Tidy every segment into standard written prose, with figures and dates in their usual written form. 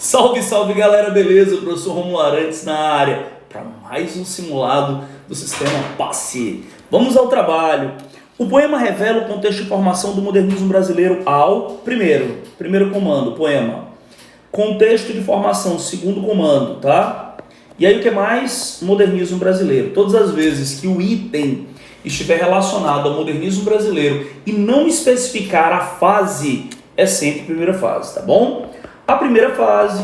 Salve, salve galera, beleza? Professor Romulo Arantes na área para mais um simulado do sistema PASSE. Vamos ao trabalho. O poema revela o contexto de formação do modernismo brasileiro ao primeiro comando, poema. Contexto de formação, segundo comando, tá? E aí o que mais? Modernismo brasileiro. Todas as vezes que o item estiver relacionado ao modernismo brasileiro e não especificar a fase, é sempre primeira fase, tá bom? A primeira fase,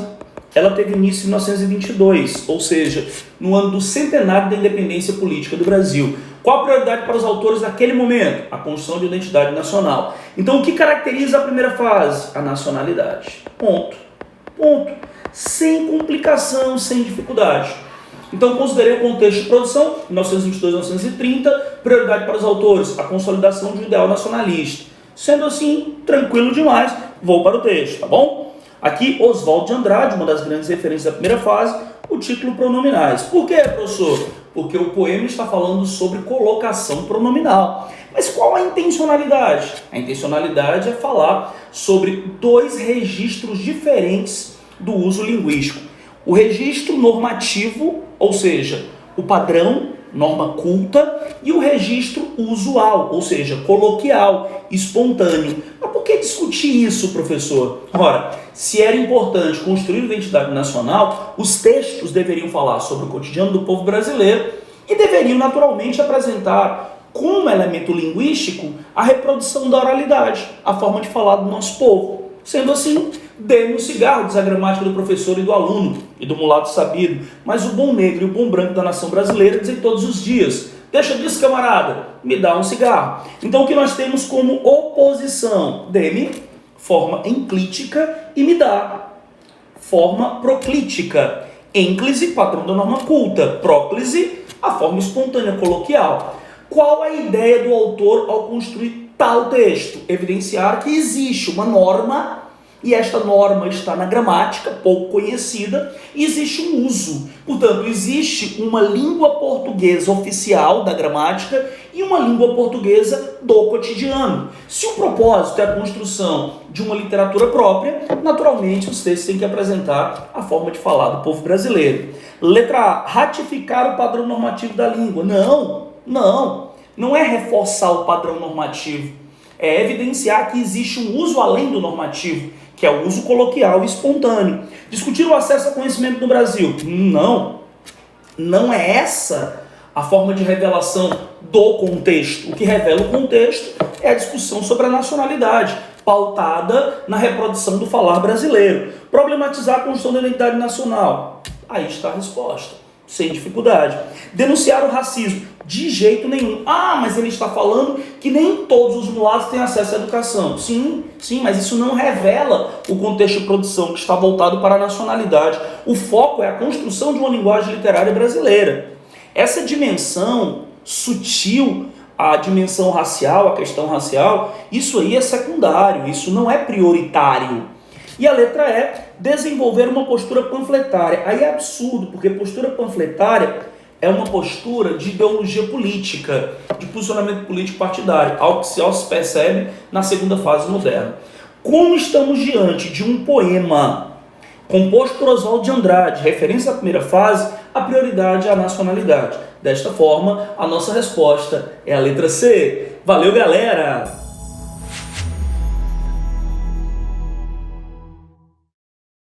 ela teve início em 1922, ou seja, no ano do centenário da independência política do Brasil. Qual a prioridade para os autores naquele momento? A construção de identidade nacional. Então, o que caracteriza a primeira fase? A nacionalidade. Ponto. Sem complicação, sem dificuldade. Então, considerei o contexto de produção, 1922 a 1930, prioridade para os autores, a consolidação de um ideal nacionalista. Sendo assim, tranquilo demais, vou para o texto, tá bom? Aqui, Oswald de Andrade, uma das grandes referências da primeira fase, o título pronominais. Por quê, professor? Porque o poema está falando sobre colocação pronominal. Mas qual a intencionalidade? A intencionalidade é falar sobre dois registros diferentes do uso linguístico. O registro normativo, ou seja, o padrão, norma culta, e o registro usual, ou seja, coloquial, espontâneo. Mas por que discutir isso, professor? Ora, se era importante construir identidade nacional, os textos deveriam falar sobre o cotidiano do povo brasileiro e deveriam naturalmente apresentar como elemento linguístico a reprodução da oralidade, a forma de falar do nosso povo. Sendo assim, dê-me o cigarro, diz a gramática do professor e do aluno, e do mulato sabido, mas o bom negro e o bom branco da nação brasileira dizem todos os dias: deixa disso, camarada, me dá um cigarro. Então o que nós temos como oposição? Dê-me, forma enclítica, e me dá, forma proclítica. Ênclise, padrão da norma culta. Próclise, a forma espontânea, coloquial. Qual a ideia do autor ao construir tal texto? Evidenciar que existe uma norma, e esta norma está na gramática, pouco conhecida, e existe um uso. Portanto, existe uma língua portuguesa oficial da gramática e uma língua portuguesa do cotidiano. Se o propósito é a construção de uma literatura própria, naturalmente os textos têm que apresentar a forma de falar do povo brasileiro. Letra A, ratificar o padrão normativo da língua. Não é reforçar o padrão normativo, é evidenciar que existe um uso além do normativo, que é o uso coloquial e espontâneo. Discutir o acesso ao conhecimento no Brasil. Não é essa a forma de revelação do contexto. O que revela o contexto é a discussão sobre a nacionalidade, pautada na reprodução do falar brasileiro. Problematizar a construção da identidade nacional. Aí está a resposta, sem dificuldade. Denunciar o racismo. De jeito nenhum. Mas ele está falando que nem todos os mulatos têm acesso à educação. Sim, mas isso não revela o contexto de produção que está voltado para a nacionalidade. O foco é a construção de uma linguagem literária brasileira. Essa dimensão sutil, a dimensão racial, a questão racial, isso aí é secundário, isso não é prioritário. E a letra E, desenvolver uma postura panfletária. Aí é absurdo, porque postura panfletária é uma postura de ideologia política, de posicionamento político partidário, algo que se percebe na segunda fase moderna. Como estamos diante de um poema composto por Oswald de Andrade, referência à primeira fase, a prioridade é a nacionalidade. Desta forma, a nossa resposta é a letra C. Valeu, galera!